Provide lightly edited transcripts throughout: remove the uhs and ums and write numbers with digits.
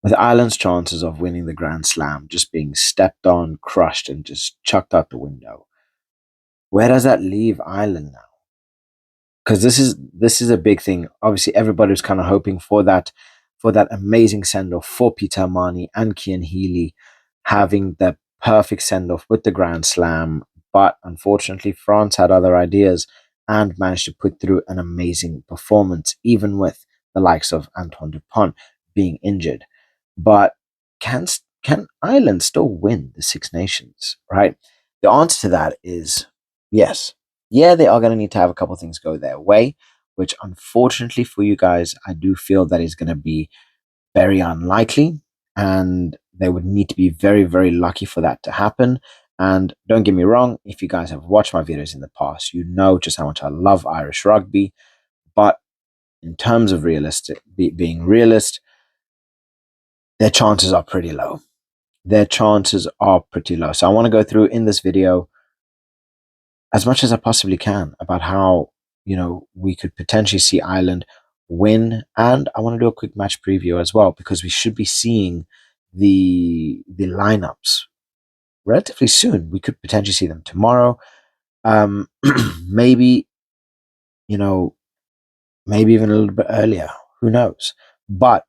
with Ireland's chances of winning the Grand Slam just being stepped on, crushed, and just chucked out the window, where does that leave Ireland now? Because this is a big thing. Obviously, everybody was kind of hoping for that amazing send off for Peter Marnie and Cian Healy having the perfect send off with the Grand Slam. But unfortunately, France had other ideas and managed to put through an amazing performance, even with the likes of Antoine Dupont being injured. But can Ireland still win the Six Nations? Right. The answer to that is yes. Yeah, they are going to need to have a couple of things go their way, which unfortunately for you guys, I do feel that is going to be very unlikely. And they would need to be very, very lucky for that to happen. And don't get me wrong, if you guys have watched my videos in the past, you know just how much I love Irish rugby. But in terms of being realist, their chances are pretty low. Their chances are pretty low. So I want to go through in this video as much as I possibly can about how, we could potentially see Ireland win. And I want to do a quick match preview as well, because we should be seeing the lineups relatively soon. We could potentially see them tomorrow. Um, maybe, you know, maybe even a little bit earlier. Who knows? But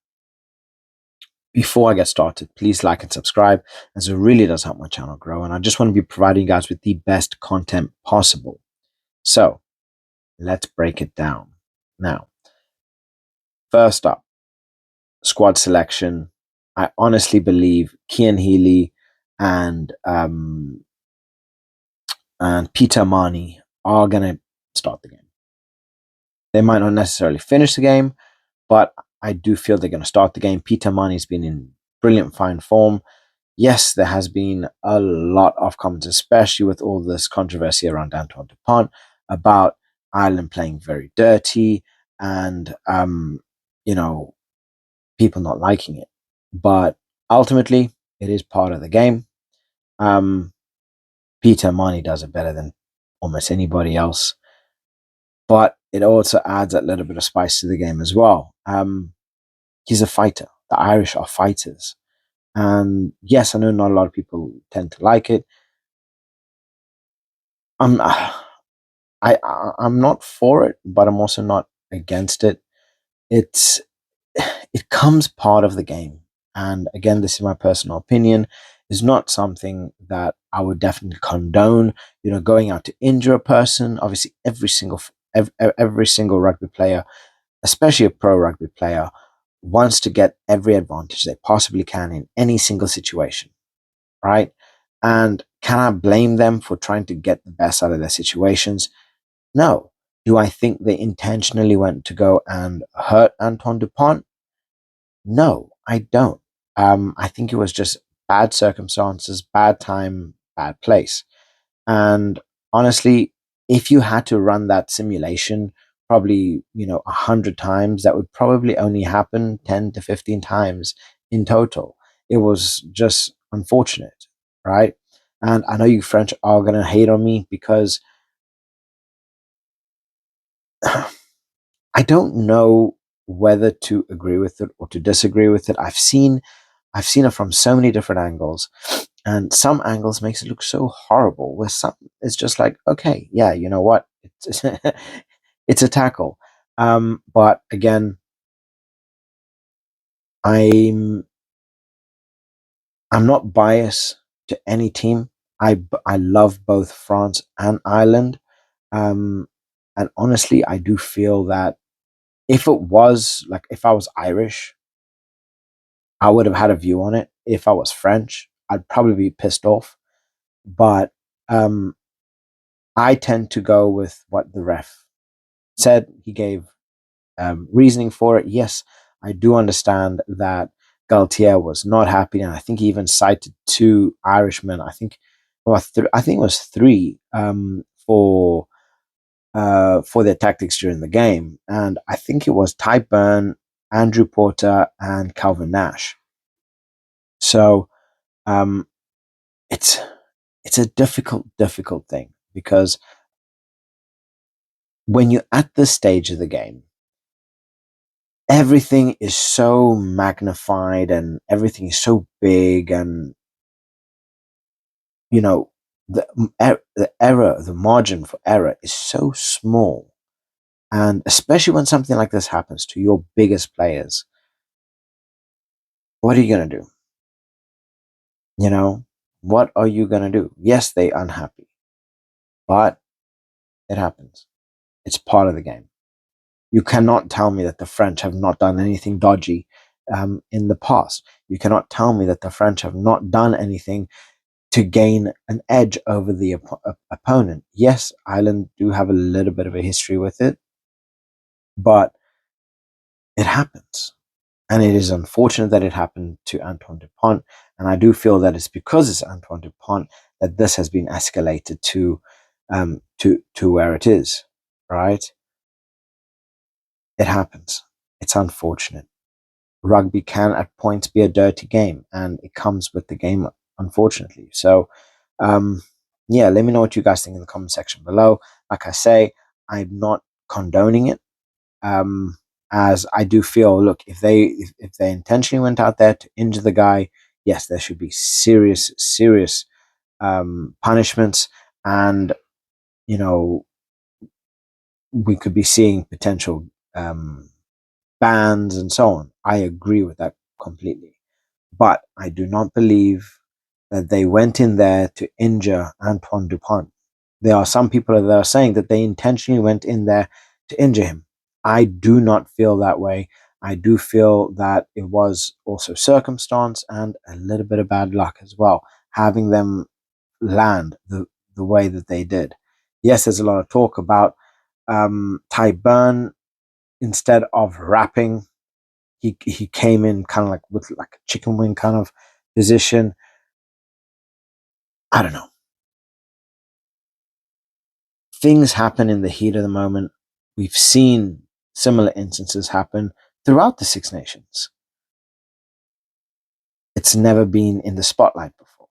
before I get started, please like and subscribe, as it really does help my channel grow. And I just want to be providing you guys with the best content possible. So let's break it down. Now, first up, squad selection. I honestly believe Cian Healy and Peter Marnie are gonna start the game. They might not necessarily finish the game, but I do feel they're going to start the game. Peter Marnie's been in brilliant fine form. Yes, there has been a lot of comments, especially with all this controversy around Antoine Dupont, about Ireland playing very dirty and people not liking it. But ultimately, it is part of the game. Um, Peter Marnie does it better than almost anybody else, but it also adds that little bit of spice to the game as well. He's a fighter. The Irish are fighters. And yes, I know not a lot of people tend to like it. I'm I'm not for it, but I'm also not against it. It's it comes part of the game. And again, this is my personal opinion. Is not something that I would definitely condone. Going out to injure a person. Obviously, every single rugby player, especially a pro rugby player, wants to get every advantage they possibly can in any single situation, right? And can I blame them for trying to get the best out of their situations? No. Do I think they intentionally went to go and hurt Antoine Dupont? No, I don't. I think it was just bad circumstances, bad time, bad place. And honestly, if you had to run that simulation probably, 100 times, that would probably only happen 10 to 15 times in total. It was just unfortunate, right? And I know you French are going to hate on me because I don't know whether to agree with it or to disagree with it. I've seen it from so many different angles, and some angles makes it look so horrible. Where some it's just like, okay, yeah, you know what, it's it's a tackle. But again, I'm I'm not biased to any team. I love both France and Ireland, um, and honestly, I do feel that if I was Irish, I would have had a view on it. If I was French, I'd probably be pissed off. But um, I tend to go with what the ref said. He gave reasoning for it. Yes, I do understand that Galtier was not happy, and I think he even cited two Irishmen. I think it was three for their tactics during the game, and I think it was Ty Burn, Andrew Porter, and Calvin Nash. So um, it's it's a difficult thing, because when you're at this stage of the game, everything is so magnified and everything is so big, and you know the margin for error is so small, and especially when something like this happens to your biggest players, what are you going to do? you know what are you going to do? Yes, they unhappy, but it happens. It's part of the game. You cannot tell me that the French have not done anything dodgy in the past. You cannot tell me that the French have not done anything to gain an edge over the opponent. Yes, Ireland do have a little bit of a history with it, but it happens. And it is unfortunate that it happened to Antoine Dupont. And I do feel that it's because it's Antoine Dupont that this has been escalated to where it is, right? It happens. It's unfortunate. Rugby can at points be a dirty game, and it comes with the game, unfortunately. So, um, yeah, let me know what you guys think in the comment section below. Like I say, I'm not condoning it, um, as I do feel, look, if they intentionally went out there to injure the guy, yes, there should be serious punishments, and you know we could be seeing potential bans and so on. I agree with that completely. But I do not believe that they went in there to injure Antoine Dupont. There are some people that are saying that they intentionally went in there to injure him. I do not feel that way. I do feel that it was also circumstance and a little bit of bad luck as well, having them land the way that they did. Yes, there's a lot of talk about Ty Burn, instead of rapping, he came in kind of like with like a chicken wing kind of position. I don't know. Things happen in the heat of the moment. We've seen similar instances happen throughout the Six Nations. It's never been in the spotlight before,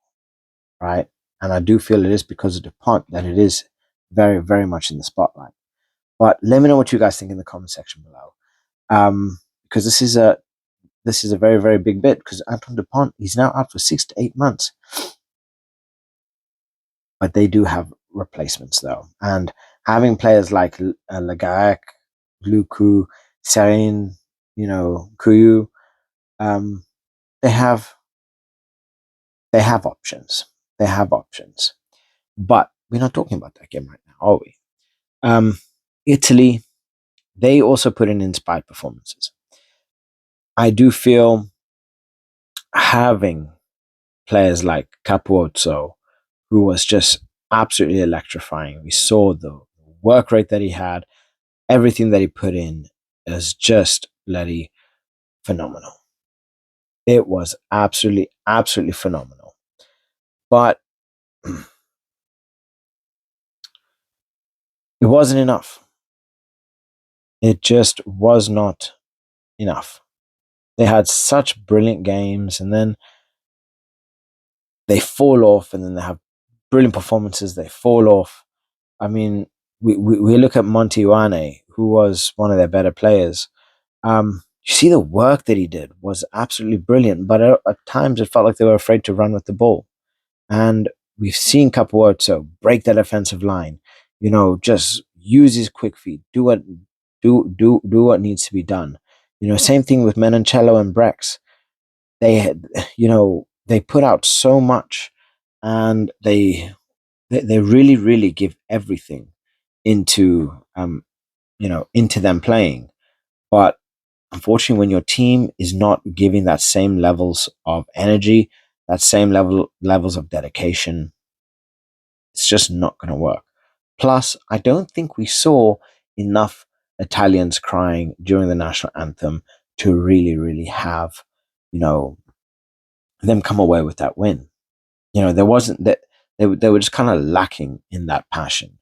right? And I do feel it is because of DuPont that it is very much in the spotlight. But let me know what you guys think in the comment section below, because this is a very big bit. Because Antoine Dupont, he's now out for 6 to 8 months. But they do have replacements though. And having players like Lagaek, Luku, Serene, Kuyu, um, they have they have options. They have options. But we're not talking about that game right now, are we? Italy, they also put in inspired performances. I do feel having players like Capuozzo, who was just absolutely electrifying. We saw the work rate that he had, everything that he put in is just bloody phenomenal. It was absolutely phenomenal. But it wasn't enough. It just was not enough. They had such brilliant games, and then they fall off, and then they have brilliant performances, they fall off. I mean, we look at Monty Wane, who was one of their better players. You see the work that he did was absolutely brilliant, but at times it felt like they were afraid to run with the ball. And we've seen Capuozzo break that offensive line, just use his quick feet, do what needs to be done. Same thing with Menoncello and Brex. They had, they put out so much, and they really give everything into into them playing. But unfortunately, when your team is not giving that same levels of energy, that same levels of dedication, it's just not going to work. Plus, I don't think we saw enough Italians crying during the national anthem to really have, you know, them come away with that win. There wasn't that they were just kind of lacking in that passion.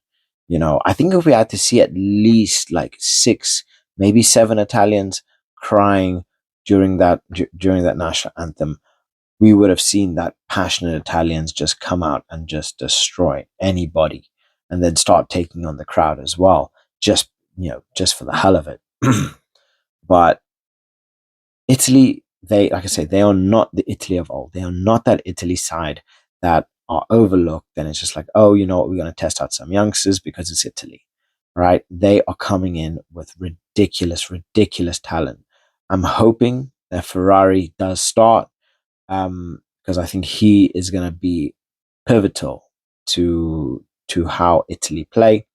I think if we had to see at least like six, maybe seven Italians crying during that national anthem, we would have seen that passionate Italians just come out and just destroy anybody, and then start taking on the crowd as well, just just for the hell of it. But Italy, they, like I say, they are not the Italy of old. They are not that Italy side that are overlooked. And it's just like, oh, you know what, we're going to test out some youngsters because it's Italy, right? They are coming in with ridiculous, ridiculous talent. I'm hoping that Ferrari does start, because I think he is going to be pivotal to how Italy play.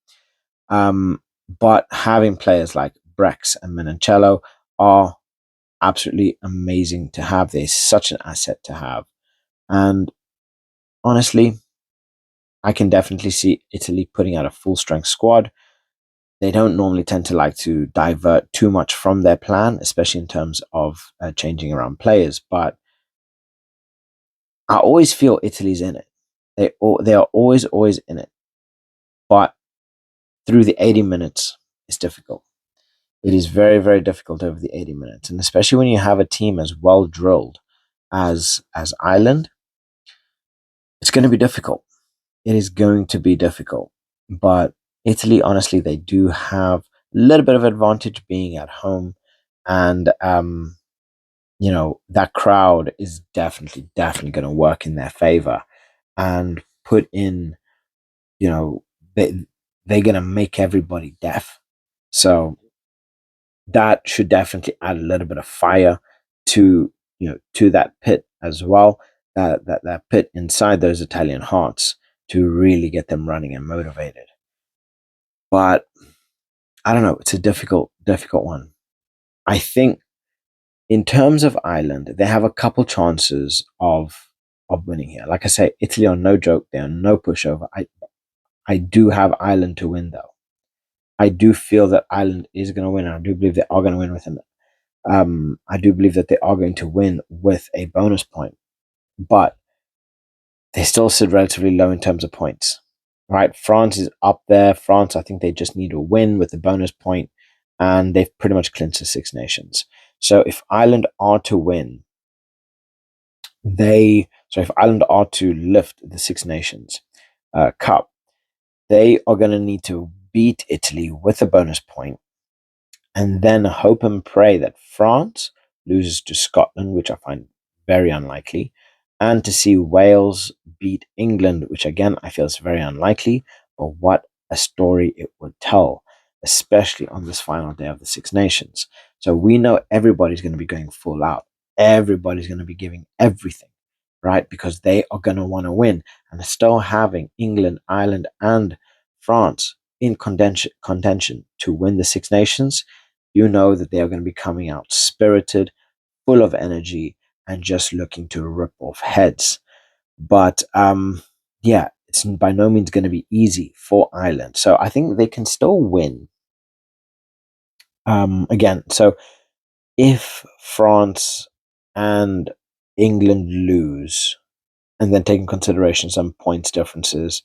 But having players like Brex and Menoncello are absolutely amazing to have. They're such an asset to have. And honestly, I can definitely see Italy putting out a full strength squad. They don't normally tend to like to divert too much from their plan, especially in terms of changing around players. But I always feel Italy's in it. They are always in it. But through the 80 minutes, it's difficult. It is very, very difficult over the 80 minutes. And especially when you have a team as well drilled as Ireland, it's going to be difficult. It is going to be difficult. But Italy, honestly, they do have a little bit of advantage being at home. And, that crowd is definitely going to work in their favor and put in, you know, they, they're going to make everybody deaf. So that should definitely add a little bit of fire to, to that pit as well. That pit inside those Italian hearts to really get them running and motivated. But I don't know. It's a difficult one. I think in terms of Ireland, they have a couple chances of winning here. Like I say, Italy are no joke. They are no pushover. I do have Ireland to win though. I do feel that Ireland is going to win, and I do believe they are going to win with an. I do believe that they are going to win with a bonus point, but they still sit relatively low in terms of points. Right, France is up there. France, I think they just need a win with the bonus point, and they've pretty much clinched the Six Nations. So if Ireland are to win, if Ireland are to lift the Six Nations Cup, they are going to need to beat Italy with a bonus point, and then hope and pray that France loses to Scotland, which I find very unlikely, and to see Wales beat England, which again I feel is very unlikely. But what a story it would tell, especially on this final day of the Six Nations. So we know everybody's going to be going full out. Everybody's going to be giving everything, right? Because they are going to want to win. And still having England, Ireland, and France in contention to win the Six Nations, you know that they are going to be coming out spirited, full of energy, and just looking to rip off heads. But yeah, it's by no means going to be easy for Ireland. So I think they can still win. Again, so if France and England lose, and then taking consideration some points differences,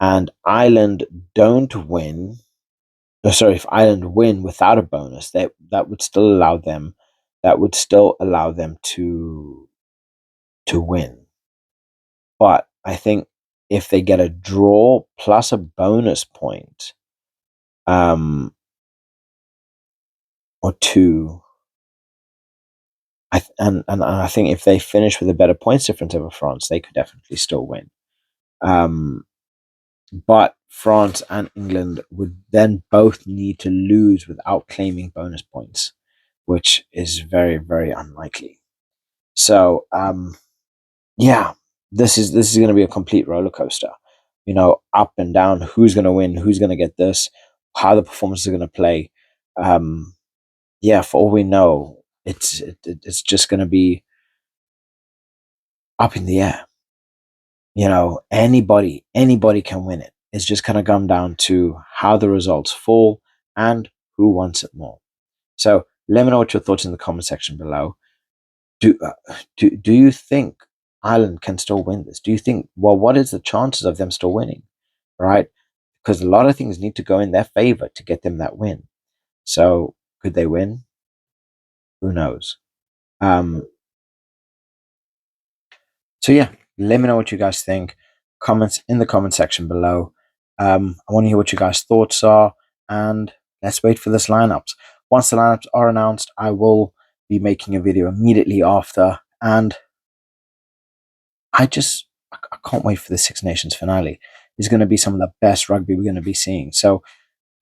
and Ireland don't win, if Ireland win without a bonus, that would still allow them to win. But I think if they get a draw plus a bonus point, or two, and I think if they finish with a better points difference over France, they could definitely still win. Um, but France and England would then both need to lose without claiming bonus points, which is very, very unlikely. So, yeah, this is going to be a complete roller coaster. Up and down. Who's going to win? Who's going to get this? How the performances are going to play. Yeah, for all we know, it's just going to be up in the air. Anybody can win it. It's just going to come down to how the results fall and who wants it more. So let me know what your thoughts in the comment section below. Do you think Ireland can still win this? Do you think, well, what is the chances of them still winning, right? Because a lot of things need to go in their favor to get them that win. So could they win? Who knows? Um, so yeah, let me know what you guys think. Comments in the comment section below. I want to hear what you guys' thoughts are, and let's wait for this lineups. Once the lineups are announced, I will be making a video immediately after, and I can't wait for the Six Nations finale. It's going to be some of the best rugby we're going to be seeing. So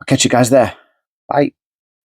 I'll catch you guys there. Bye.